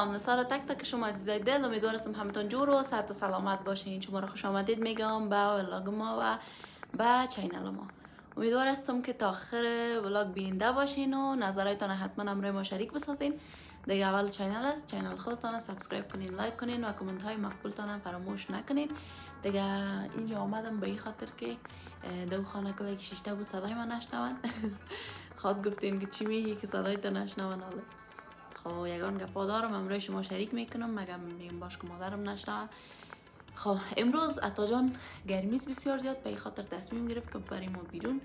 سلام نثار تک تک شما عزیزای دل، امیدوارم همتون جور و صحت و سلامت باشین. شما را خوش آمدید میگم به ولاگ ما و به چینل ما. امیدوارم که تا آخر ولاگ بیننده باشین و نظراتتان حتما همراه ما شریک بسازین. دیگه اول چینل است، چینل خودتان سابسکرایب کنین، لایک کنین و کامنت های مقبولتان فراموش نکنین. دیگه اینجا آمدم به این خاطر که دو خانه کلی که شیشته بود صدای من نشنون. خود گفتین که چی میگی که صدای تو نشنون. خب یگان گپا دارم امروز شما شریک میکنم، مگم میگم باش که مادرم نشنوه. خب امروز عطا جان گرمیست بسیار زیاد، به این خاطر تصمیم گرفت که بریم ما بیرون،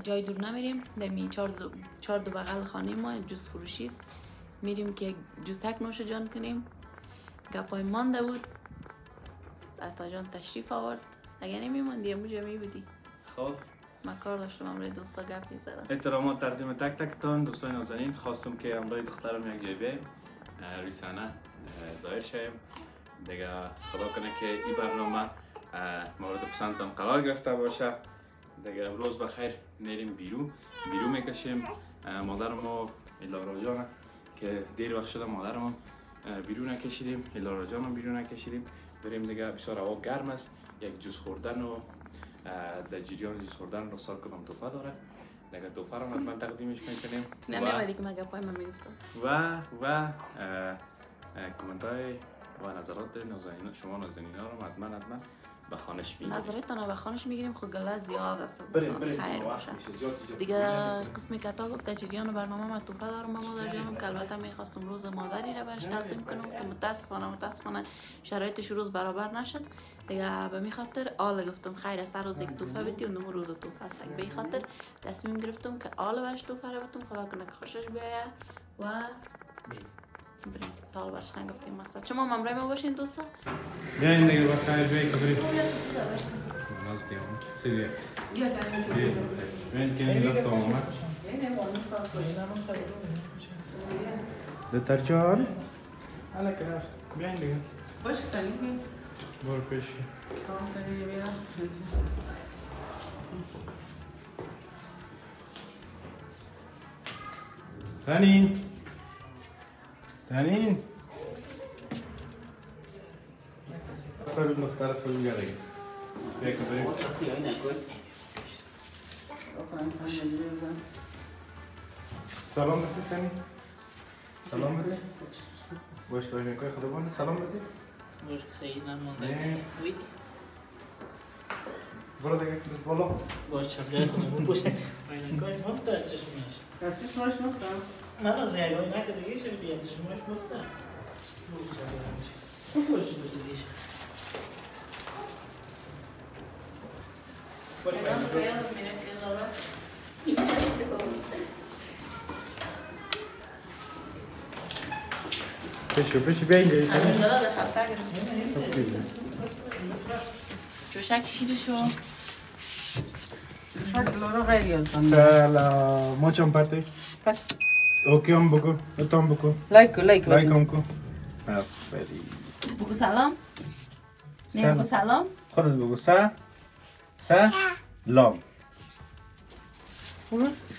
جای دور نمیریم. دمی چهار دو بغل خانه ما جوس فروشی است، میریم که جوسک نوش جان کنیم. گپای مانده بود، عطا جان تشریف آورد. اگه نمیموندی امروز میبودی. خب من کار داشتم امروز دوستا گپ میزدم. احترامات تقدیم تک تک تان دوستان نازنین، خواستم که امروز دخترم یک جای بریم روی صحنه ظاهر شیم. دیگه خدا کنه که این برنامه مورد پسندتان قرار گرفته باشه. دیگه امروز بخیر میریم بیرون میکشیم. مادرم و الارا جان که دیر وقت شده مادرم بیرون نکشیدیم، الارا جان بیرون نکشیدیم. بریم دیگه، بسیار هوا گرم است. یک جوس خوردن و در جریان جوس خوردن رخصت کدام توفه داره. دیگه توفه رو حتما تقدیمش میکنیم. نمی‌آمدی که من گپای من میگفتم. و کامنت های و نظرات شما نازنین ها رو حتما به خانش میگیریم. نظرتان به خانش میگیریم. خود گله زیاد است. بریم خیر باشه. دیگه قسمی که تا گفت تجریان برنامه ما توفه دارم مادر جانم، که البته میخواستم روز مادری را برش تقدیم کنم که متاسفانه شرایطش روز برابر نشد. دیگه به می خاطر آل گفتم خیر است روز یک توفه بدی و نمو روز توفه است. به این خاطر تصمیم گرفتم که آل برش توفه را بدم، خدا کنه که خوشش بیاید و بریم. تا حالا برش نگفتیم مقصد. شما همراه ما باشین دوستا. بیاین دیگه بخیر بیاین که بریم. ناز دیام. سیدی. بیاین که این لفت آمد. دترچار. حالا که رفت. بیاین دیگه. باش که تنیم. برو پیش. تنیم بیا. تنین فرد مختلف فرد گره بیا که بریم. سلام بکنی تنین. سلام بکنی. باش که اینکای خدا بانه سلام بکنی. باش که سعید نمونده. برو دیگه دست بالا. باش چپلای خودمون پوشن. اینکای مفته چشمش. چشمش مفته؟ نه از ریگای نکه دیگه شدی چشمش مفته. خوش بود دیگه. پیش بیا اینجا. جوشک شیر شو. سلام ما چم پاتی. اوکی هم بگو، اتام بگو. لایک هم کن. آفرین. بگو سلام. نه بگو سلام. خودت بگو سلام.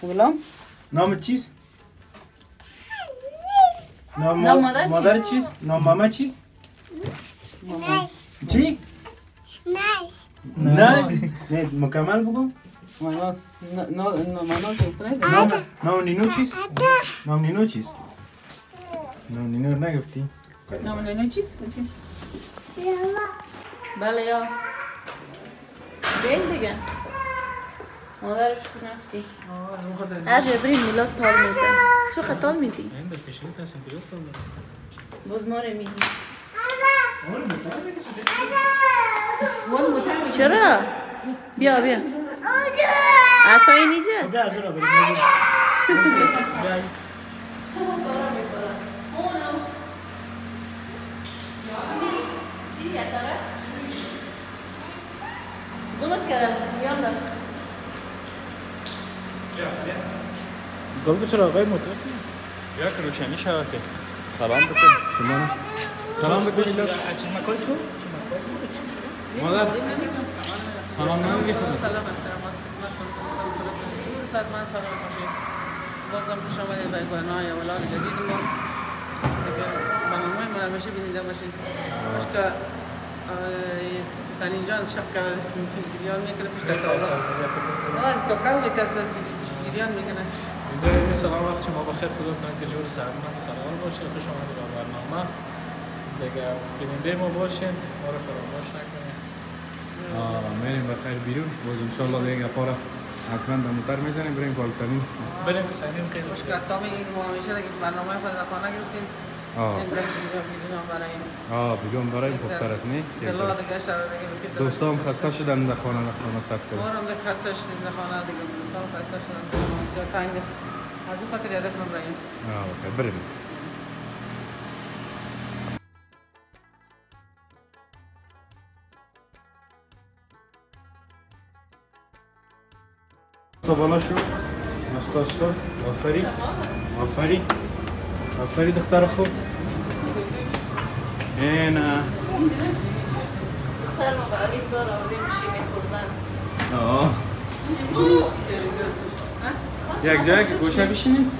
بگو نام چیست؟ نام مادر چیست؟ نام ماما چیست؟ چی؟ ناز. نه مکمل بگو. نام نینو چیست؟ نام نینو چیست؟ نام نینو نگفتی؟ نام نینو چیست؟ بله یا بیل دیگه مادرش نفتی ارجع بریم میلاد تال میزن. چو خطال میزی؟ اینده پیشنیت هستم پیلوت تال باز ماره میگی چرا؟ بیا عطا این نیجه بیا از را بریم دیدی عطاره؟ دومت کردم یالا گل چرا آقای موتور بیا که روشنی شود که سلام بکن شما سلام بکن چشمه کل تو؟ مادر سلام نمیگی خدا سلام ساعت من سلام باشید. بازم خوش آمدید به گناه اولاد جدید ما. را همیشه بینیده باشین. باشکه تنین جان شب که گریان میکنه پیش تکاور. از تکاور میترسه گریان میکنه. سلام وقت شما بخیر، خدا کنه که جور سلامت سلام باشین. خوش آمدید به برنامه. دیگه بیننده ما باشین، ما رو فراموش نکنید. میریم بخیر بیرون، باز ان شاء الله دیگه پارا حتما در موتر میزنیم بریم بالکنی. بریم خیلی خیلی باشکه تا میگیم ما همیشه دیگه برنامه خانه گرفتیم. بیرون برای بختر است نه؟ دوستان خسته شدن در خانه سخت کرد. ما هم خسته شدیم در خانه دیگه، دوستان خسته شدن در تنگ از اون خاطر یاد کنم بریم. اوکی بریم. بالا شو نستاشتا آفرین آفرین آفرین دختر خوب اینا دختر ما برای دار آمده میشینه خوردن. یک جایی که گوشه بشینیم؟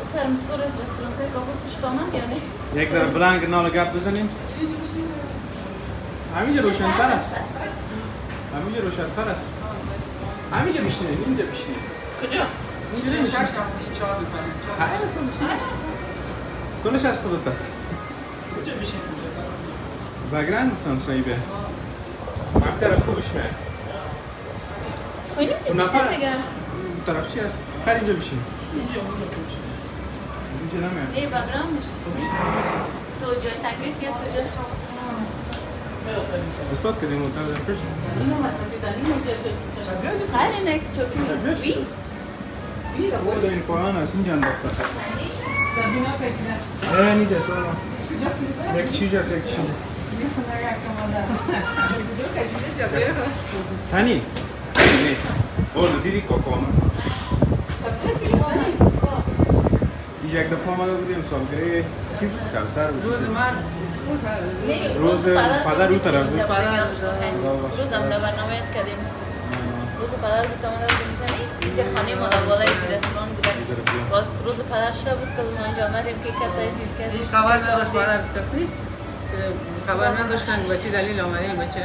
دختر مصور از رستوران های بابا پشتامن یا نه؟ یک ذره بلنگ نال گپ بزنیم؟ همینجا روشن‌تر است. همینجا روشن‌تر است. همینجا بشینید، اینجا بشینید. کجا؟ اینجا نمیشه. چهار می‌کنیم. خیلی اصلا بشینید. کلش از خودت است. کجا بشین کجا؟ بگرند سامسایی به. من طرف خوبش میاد. اینجا بشین دیگه. اون طرف چی است؟ هر اینجا بشین. اینجا بشین. اینجا نمیاد. نه بگرام میشی. تو جای تکلیف یا سجا؟ استاد کدیم منتظر پیش. خیلی نک چوکی. بی؟ بود این پایان است اینجا انداخته. زبینا کشیده. نه نیده سلام. یک چیز است یک چیز. هنی. نه. اول دیدی کوکونا. یک دفعه ما بودیم سالگرد کی بود کلسر بود. روز من روز پدر رو طرف بود. روز هم در برنامه کردیم. روز پدر بود آمده بودیم میشنی؟ اینجا خانه ما در بالای رستوران بودن. باز روز پدر شده بود که ما اینجا آمدیم که کتایی کردیم. هیچ خبر نداشت پدر کسی؟ خبر نداشتن به چی دلیل آمدیم به چه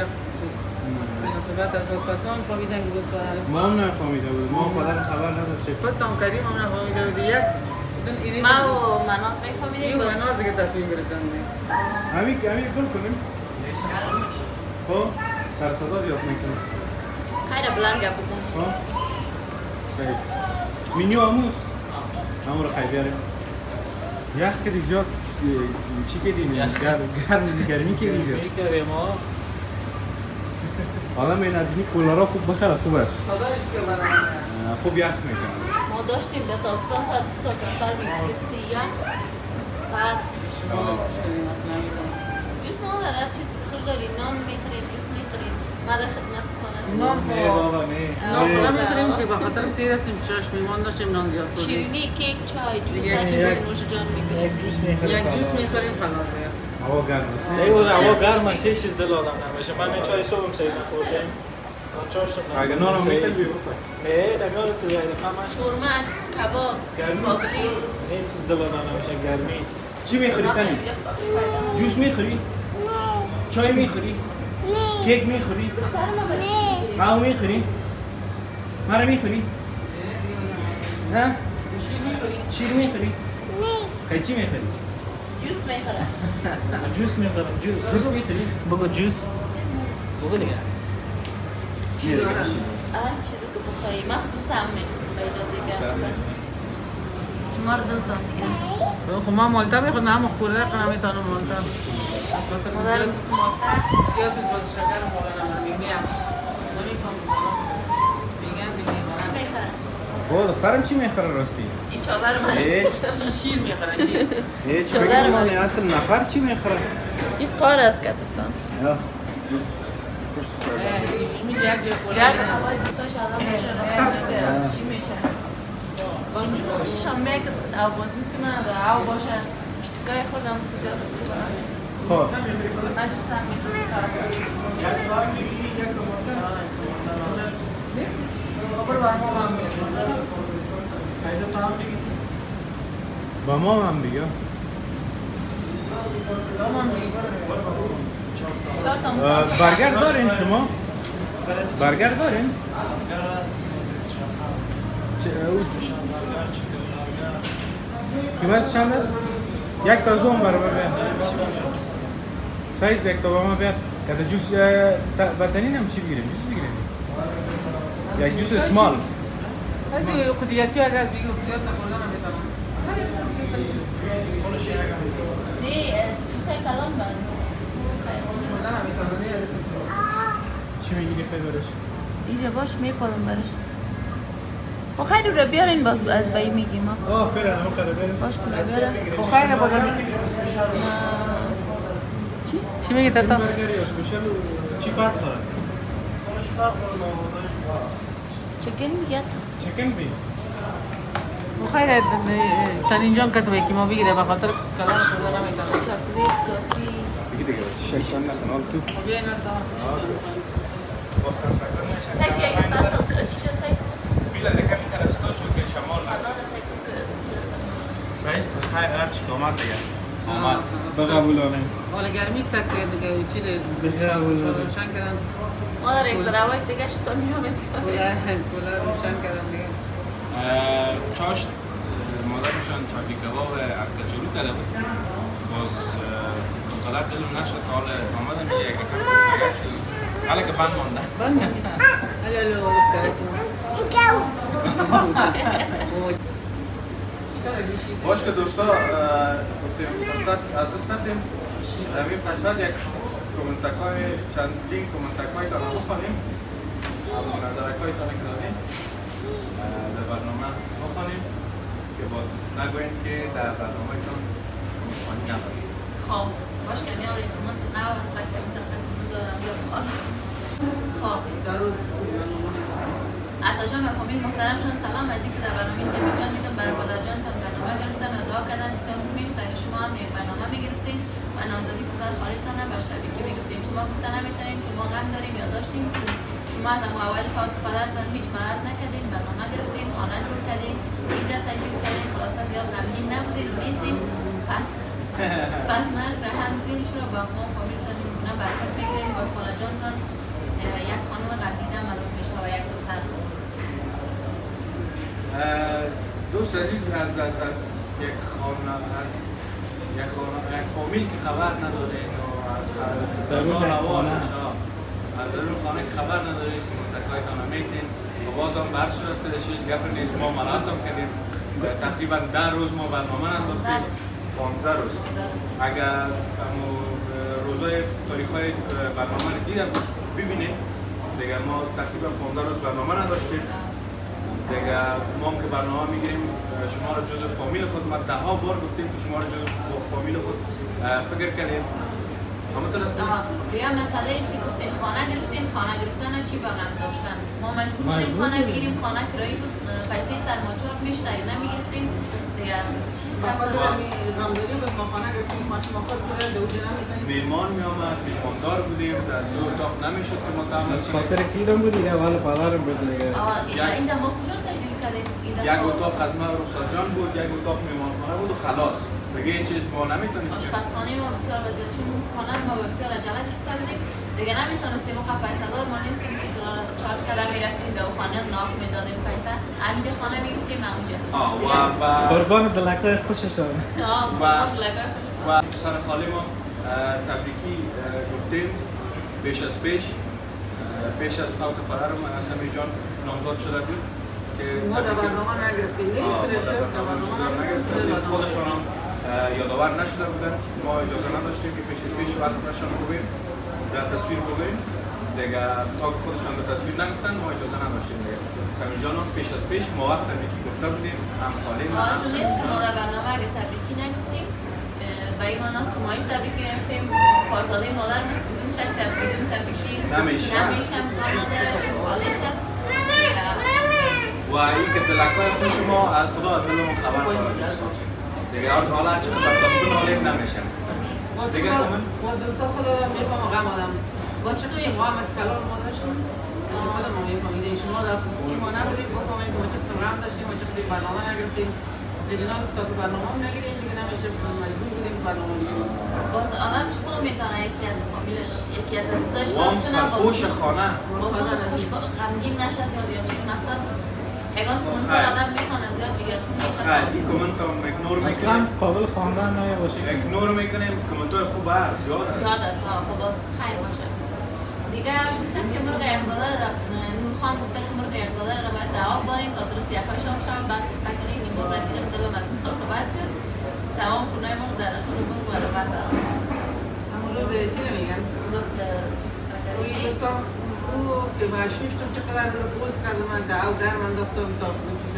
مناسبت از پاسان فهمیدن که روز پدر. ما هم نفهمیده بود. ما پدر خبر نداشتیم. خودتان کردیم هم نفهمیده بود. یک ما و مناس میفهمیدیم. این مناس دیگه تصمیم گرفتن. همین گل کنیم. خب سر صدا زیاد میکنیم. خیلی بلند گپ بزن. خب صحیح. مینیو آموز. همون رو خیلی بیاریم. یخ که دیگه چی که دیگه گرمی که دیگه. میکردیم ما. آدم این از این کولارا خوب بخره خوب است. خوب یخ میکنه. ما داشتیم در تابستان تا کمتر میگفتی یخ سرد. جسم ما در هر چیز خوش داری نان میخوریم جسم میخوریم. ما در خدمت کنه. نان بابا نه. نمیخوریم که بخاطر سیر هستیم چشم میمان داشتیم نان زیاد خوردیم. شیرینی کیک چای جوس هر چیزی نوش جان میکنیم. یک جوس میخوریم. یک جوس میخوریم خلاص. هوا گرم است. نه هوا گرم است هیچ چیز دل آدم نمیشه. من چای صبحم سعی می‌خوردم. چای صبح. اگه نانم می‌کنی بخور. نه دمیار تو یعنی همش شورما کباب پاپلی هیچ چیز دل آدم نمیشه گرمی. چی می‌خوری تانی؟ جوس می‌خوری؟ چای می‌خوری؟ کیک می‌خوری؟ ماو می‌خوری؟ مرا می‌خوری؟ نه؟ شیر می‌خوری؟ نه. چی می‌خوری؟ جوس میخورم. جوس می‌خورم جوس می‌خوری؟ بگو جوس بگو دیگه هر چیزی که بخوایی من جوس هم میخورم با اجازه گرم شما رو دلتان میگیرم. خب ما مالتا میخورم هم خورده کنم میتونم مالتا مادرم جوس مالتا زیاد باز شکر مولانا نمی‌میم نمی‌فهمم میگن دیگه میخورم. با دخترم چی میخوره راستی؟ این چادر من شیر میخوره شیر هیچ فکر من اصل نفر چی میخوره؟ این قار است کتتان یا پشت میشه یک جای خورده گرد هوای دوستاش آدم باشه چی میشه؟ خوششان میاد که بازی کنن و هوا باشه اشتکای خوردم تو زیاد بکنم خب من جوس هم میخورم نیست؟ برو برمو هم خیلی طعم دیگه با ما هم دیگه برگر دارین شما؟ برگر دارین؟ قیمت چند است؟ یک تا زوم برابر بیاد سایز یک تا با ما بیاد که جوس بطنین هم چی بگیریم؟ جوس بگیریم یک جوس اسمال از قدیتی اگر از بگیم قدیت نخوردن هم بتانم نه جوسای کلام بند خوردن هم بتانم چی میگیری خیلی برش؟ اینجا باش میپالم برش خب خیلی رو بیارین باز از بایی میگیم فعلا همه خیلی بریم باش کنه برم خب خیلی باید چی میگی تاتا؟ برگری اسپیشل چی فرق داره؟ چکن میگه چکن بی خیلی تا اینجا کتبه که ما بگیره به خاطر کلان خوردن نمیتونم چاکلیت کافی بگی دیگه شکشن نکن حال تو بیاین تا باز خسته کنه سایکی اینا ساعتا چی را سایکو؟ بیلا نکمی ترستان چون که شمال خدا سایکو سایست خیر هرچی که آمد دیگه آمد بقبولانه حالا گرمی سکته دیگه و چی روشن کردن ما در ایک دراوک دیگه شتون میامد کولر روشن کردن دیگه چاشت مادرشان چاکی کباب از کچورو کرده بود باز اونقدر دلم نشد تا حالا آمدم یه کم بسنگت شد حالا که بند مانده بند ماندی؟ الو باش که دوستا گفتیم فرصت دست ندیم در این فرصت یک کومنتکای چندین کومنتکای تا بخونیم نظرکای تا نکردیم در برنامه بخونیم که باز نگوین که در برنامه تان مخوانی نداریم خب باش که میال این کمانت نو از تکتیم دارم دارم یا بخواه خب عطا جان و فامیل محترم شان سلام از اینکه در برنامه سمی جان میدم برای مادر جان تان برنامه گرفتن و دعا کردن بسیار خوب میگفت اگر شما هم یک برنامه میگرفتین و نامزدی پسر خالیتانه باش طبیعی میگفتین شما گفتن نمیتونین که ما غم داریم یا داشتیم چون شما از اول فوت پدرتان هیچ مرد نکردین برنامه گرفتین خانه جور کردین عید را تبریک کردین خلاصه زیاد غمگین نبودین و نیستین پس من به هم دیدین چرا با ما فامیلتان اینگونه برکت میگیرین باز خاله جانتان یک خانم قدیده مدام میشه و یک پسر دوست عزیز از یک خانه یک فامیل که خبر ندارین و از درون خانه از درون خانه که خبر ندارین که منتقایتان نمیتین و باز هم بر صورت پیدا شد گپ نیست ما ملات هم کردیم تقریبا 10 روز ما برنامه انداختیم 15 روز اگر روزای تاریخ‌های برنامه رو دیدم ببینید دیگه ما تقریبا 15 روز برنامه نداشتیم دیگه ما هم که برنامه میگیریم شما رو جزء فامیل خود ما 10 بار گفتیم که شما رو جزء فامیل خود فکر کردیم همونطور است دیگه مسئله که گفتیم خانه گرفتیم خانه گرفتن چی برنامه داشتن ما مجبور بودیم خانه بگیریم خانه کرایی بود پیسه‌اش سرماچار میشه اگه نمیگرفتیم دیگه رمضانی بود ما خانه گرفتیم خانه ما خود بودن دوجه نمیتونیم میهمان میامد میهماندار بودیم در دو اتاق نمیشد که ما دام از خاطر کیدم بود دیگه حالا پدرم بود دیگه این ما کجا تجربه کردیم یک اتاق از ما رخصتجان بود یک اتاق میهمانخانه بود و خلاص دیگه هیچ چیز ما نمیتونیم آشپزخانه ما بسیار وضعیت چون خانه ما بسیار عجله گرفته بودیم دیگه نمیتونستیم ما پیسه دار ما نیستیم که چارج کرده میرفتیم دو خانه ناف میدادیم پیسه همینجا خانه میگفتیم همونجا قربان دلکای خوششان و سر خالی ما تبریکی گفتیم پیش از فوت پدرم سمی جان نامزد شده بود که ما در برنامه نگرفتیم خودشان هم یادآور نشده بودن ما اجازه نداشتیم که پیش وقتشان بگوییم در تصویر بگوییم دیگه تا که خودشان در تصویر نگفتن ما اجازه نداشتیم دیگه سمی جان هم پیش ما وقت تبریکی گفته بودیم هم خالی ما هم تو نیست که ما در برنامه اگه تبریکی نگفتیم به این معناست که ما این تبریکی نگفتیم پارزاده مادر نیست بدون شک تبریکی نمیشه امکان نداره چون خالش هست و این که دلکای خوش ما از خدا از دل ما خبر دیگه حالا هرچی خبر دادن حالیم نمیشن با دوستا خدا را میفهم غم آدم با چطور شما هم از کلان ما داشتیم خدا ما میفهمیدیم شما در ما نبودید بفهمید که ما چه قسم غم داشتیم ما چه برنامه نگرفتیم دیگه تا که برنامه هم نگیریم دیگه نمیشه مجبور بودیم برنامه بگیریم. باز آدم چطور میتونه یکی از فامیلش یکی از عزیزاش وام سرپوش خانه غمگین نشه یا چیز مقصد اگر کمنتار آدم میکنه زیاد جیگرخون میشه خیلی کامنت هم اگنور اصلا میکنیم قابل خواندن نباشه اگنور میکنیم کامنتای خوب هست زیاد هست زیاد است خب باز خیر باشه دیگه گفتم که مرغ یخزاده رو نورخان گفته که مرغ یخزاده رو باید دعا باریم تا درست یکای شام شد بعد بکنیم این مرغ دیگه دلم از مرغ شد تمام خونه مرغ در خود مرغ برابر برام همون روز چی نمیگن؟ روز که اوی بسا او که مشوشتم چقدر رو پوست کردم من دعو گرم انداختم تا اون چیز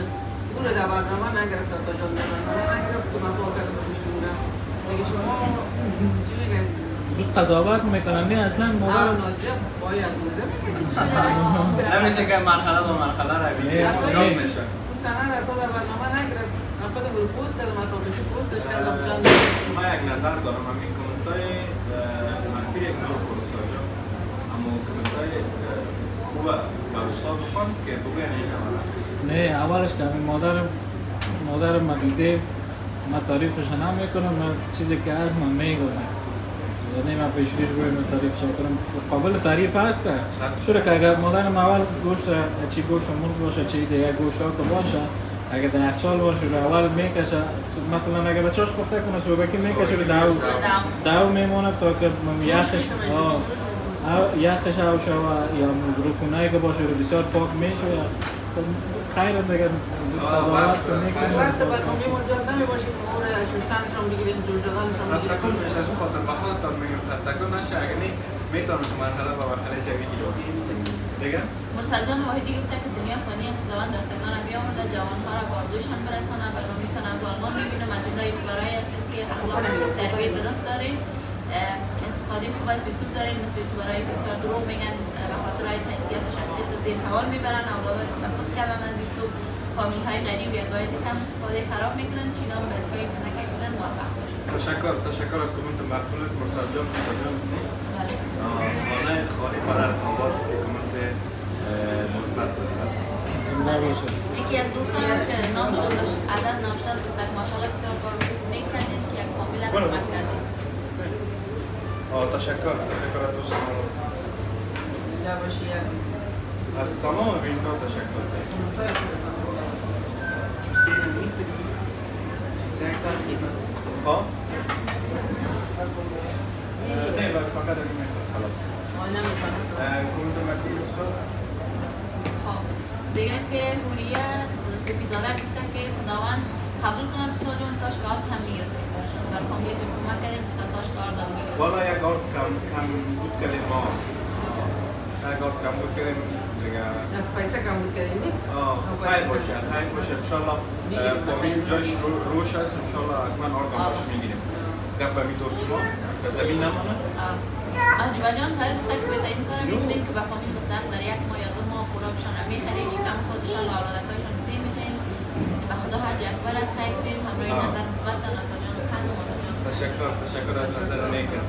او رو در برنامه نگرفتم تا جان در برنامه نگرفت که من پاک کردم پوشت بودم میگه شما چی میگن؟ زود قضاوت میکنن نه اصلا مادر ناجب باید موزه میکشید چی نمیشه که مرحله با مرحله رو بینیم جان میشه اون سنه در تو در برنامه نگرفت من خودم رو پوست کردم من تا بشی پوستش کردم جان من یک نظر دارم من این کامنتای منفی اگنور کنم ساجا اما کامنتای خوبه بر استاد بخوان که بگوین این اولا نه اولش که همین مادرم من دیده من تعریفش نمیکنم من چیزی که هست من میگم یعنی من پیشریش باید من تعریفش کنم قابل تعریف هست چرا که اگر مادرم اول گوشت چی گوشت مرغ باشه چی دیگه گوشت ها که باشه اگر در یخچال باشه رو اول میکشه مثلا اگر بچه‌اش پخته کنه صبحکی میکشه رو دو میمونه تا که یخش او شوه یا روخونه که باشه رو بسیار پاک میشه خیر دیگه قضاوت میکنه وقت برنامه ما زیاد نمیباشه که ما ششتنش هم بگیریم جور جدانش هم خسته بگیریم کن میشه از اون خاطر به خودتان میگم خسته کن نشه اگر نه میتونم تو مرحله با مرحله شوی دیگه مرسل جان واحدی گفته که دنیا فانی است خداوند رفتگان بیامرزد جوانها را به آرزویشان برسانه بلکه میتونه از آلمان میبینم از جمله یوتیوبرهایی هستید که اخلاق تربیه درست داریم استفاده خوب از یوتیوب داریم مثل یوتیوبرهایی که بسیار دروغ میگن به خاطر حیثیت و شخصیت رو زیر سوال میبرن اولاد استفاده کردن از یوتیوب فامیل های غریب یا گاهی کم استفاده خراب میکنن چینا هم برکای که نکشیدن موفق باشن تشکر از کامنت مقبولت مرسل جان بله خانه خالی برای آباد کامنت مثبت یکی از دوستانم که نامشان داشت عدد نامشان بود که ماشاءالله بسیار کار نیک کردین که یک فامیل هم کمک کردین تشکر از دوستان لباشی یکی از تمام بین‌ها تشکر چو سیر میخوری چی سنگ ترخیمه ها؟ نه بس فقط اگه میخواد خلاص کامنت مکتوب بسار دیگه که هوریه سفیزاده گفتن که خداوند قبول کنم بسیار جون کاش کار هم میگرده باشن در فامیلی که کمک کردیم کاش کار دار میگرده والا یک آرد کم بود کردیم ما یک آرد کم بود کردیم دیگه از پیسه کم بود کردیم خیر باشه انشالله فامیل جایش روش هست انشالله حتما آرد هم باش میگیریم گپ به میتوست ما به زمین نمانه عجیبه جان سایر گفته که بهترین کار میکنیم که به فامیل مستحق در یک ماه یا 2 ماه خوراکشان رو میخریم چی کم خودشان و اولادکایشان سی میکنیم به خدا حج اکبر از خیر کنیم همراه نظر مثبت دارن نظر جان و پند و مادر جان تشکر از نظر نیکت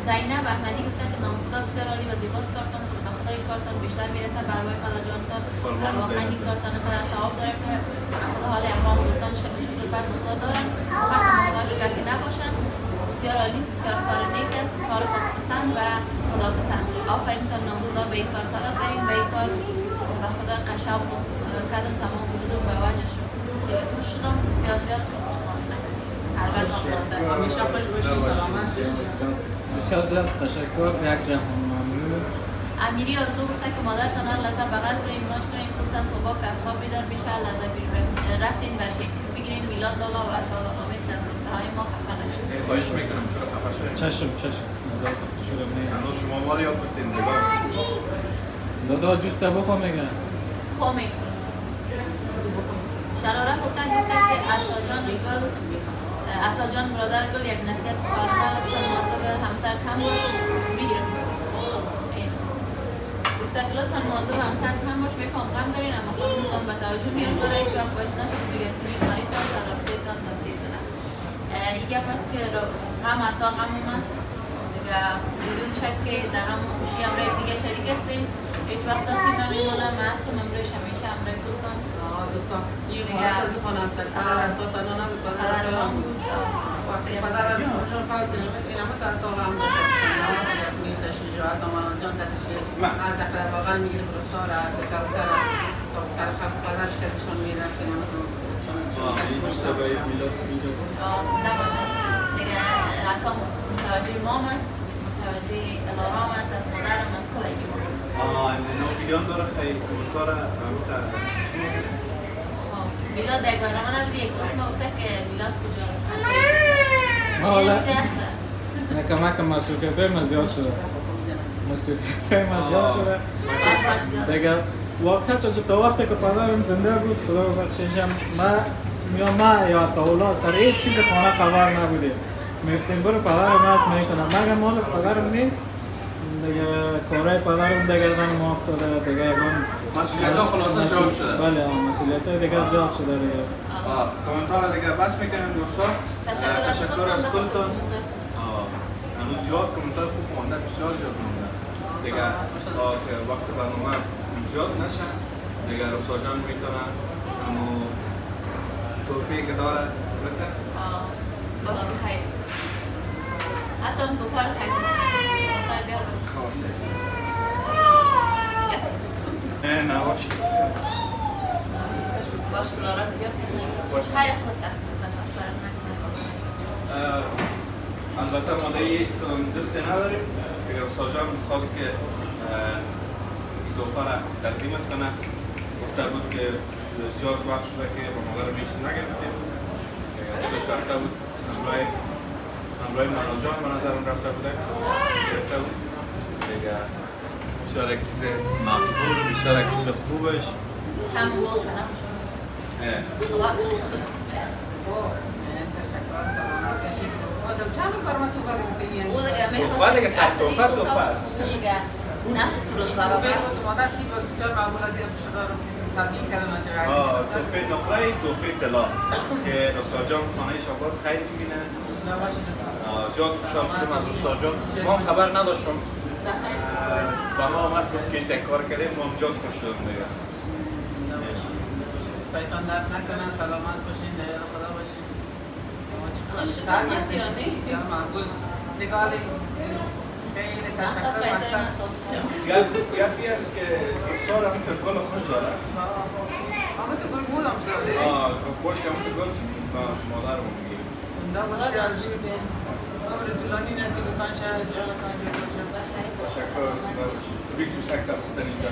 زینب احمدی گفته که نام خدا بسیار عالی و زیباست کارتان که به خدای کارتان بیشتر میرسه بر روی خدا جانتان در واقعا این کارتان قدر ثواب داره که به خدا حال اقوام دوستان شکر فرض به خدا دارن فقط محتاج کسی نباشن بسیار عالی بسیار کار نیک است کار خود پسند و خدا پسند آفرین تا نام خدا به این کار صدا بریم به این کار و خدا قشنگ کردم تمام وجود و به وجهش که خوش شدم بسیار زیاد پسند نکرد البته خدا همیشه خوش باشید سلامت باشید بسیار زیاد تشکر یک جهان ممنون امیری آرزو گفته که مادرتان هر لحظه بغل کنیم ماچ کنیم خصوصا صبح که از خواب بیدار بشه هر لحظه رفتین برش یک چیز بگیریم میلاد لالا و اطلاع امید که از گفته های ما خفه نشید خواهش میکنم چرا خفه شدیم چشم نظر شدم نه هنوز شما ما رو یاد بودین دادا جوسته بخوا میگن خواه میخورم شراره خودتن گفته که عطا جان برادر گل یک نصیحت خواهر مواظب همسر کم باش میگیرم گفته که لطفا مواظب همسر کم باش میفهم غم دارین اما خودتون به توجه نیاز داره هیچ وقت باعث نشد جگرخونی خالیتان سر رابطه‌تان تاثیر کنه این گپ است که غم عطا غم است دیگه بدون شک که در غم و خوشی هم دیگه شریک هستیم هیچ وقت آسیب نمیمونم مستم امروز همیشه امروز دوستان دوستان خلاص از خانه هستن پدر تو تنها نبود پدر سرم بود وقتی پدر را سرشان فقط کنیمت اینم تا تا هم کنیم تشویج را تا من جان تشویج هر دفعه باقل میگیره برسا را بکر سر خب پدرش کتشون میره کنیم این مشتبه میلاد میلاد نباشد دیگه حتی متوجه مام است متوجه الارام است از مادرم از کلگی ما نویان داره خیلی کومنتار میلاد در برنامه نبودی یک دوست ما گفته که میلاد کجاست حالا نکمک مصروفیت ما زیاد شده مصروفیت ما زیاد شده دیگه واقعیت تا وقتی که پدرم زنده بود خدا بخشیشم ما یا اولا سر هیچ چیز خانه خبر نبودیم میفتیم برو پدرم هست میکنم مگر مال پدرم نیست دیگه کارهای پدرم دیگه زن ما افتاده دیگه اون مسئولیت ها خلاصه زیاد شده بله مسئولیت ها دیگه زیاد شده دیگه کامنتار دیگه بس میکنیم دوستان تشکر از کلتون هنوز زیاد کامنتار خوب مونده بسیار زیاد مونده دیگه که وقت برنامه زیاد نشن دیگه رسا جان میتونه همو توفیق داره بده باشه که خیر حتی اون توفیق خیر خلاصه نه باشه باشه کلارا بیاد که خیر خود ده البته ما دیگه دستی نداریم اگر رسا جان میخواست که توفیق را تقدیمت کنه گفته بود که زیاد وقت شده که با مادرم هیچ چیز نگرفتیم خودش رفته بود همراه مانا جان به نظرم رفته بوده گرفته بود دیگه بسیار یک چیز مقبول بسیار یک چیز خوبش هم بود کنم الله تشکر سلامت باشید چند کار ما تو فکر می‌کنی او دیگه توفیق دیگه سر توفیق است دیگه نشه تو روز برابر مادر چی بود بسیار معمول از این شده رو تبدیل کردن از جایی توفیق نقره توفیق دلا که رسا جان خانه شاباد خیلی میبینه جان خوشحال شدم از رسا جان ما هم خبر نداشتم و ما آمد گفت که این کار کردیم ما هم جان خوش شدم دیگه سپایتان درد نکنن سلامت باشین در خدا باشین خوشتر میاد بسیار معقول دیگه حالی خیلی تشکر گپی است که سال هم که گل خوش داره همه تو گل بودم شده خوش که همه تو گل مادر رو میگیم زنده باشی عمر طولانی نصیب کن شهر جانتان تشکر بیگ تو سکتر خودن اینجا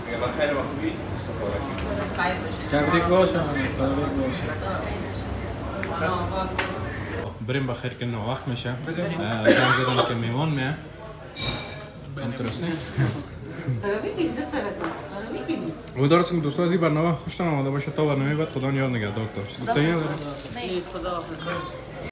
دیگه بخیر و خوبی استفاده کنید خیر باشید تبریک باشه تبریک باشه بریم بخیر که نه وقت میشه جان زدم که میوان میه انترسینگ امیدوارم که دوستان از این برنامه خوشتون آمده باشه تا برنامه بعد خدا یاد نگهدار داشته. خدا حافظ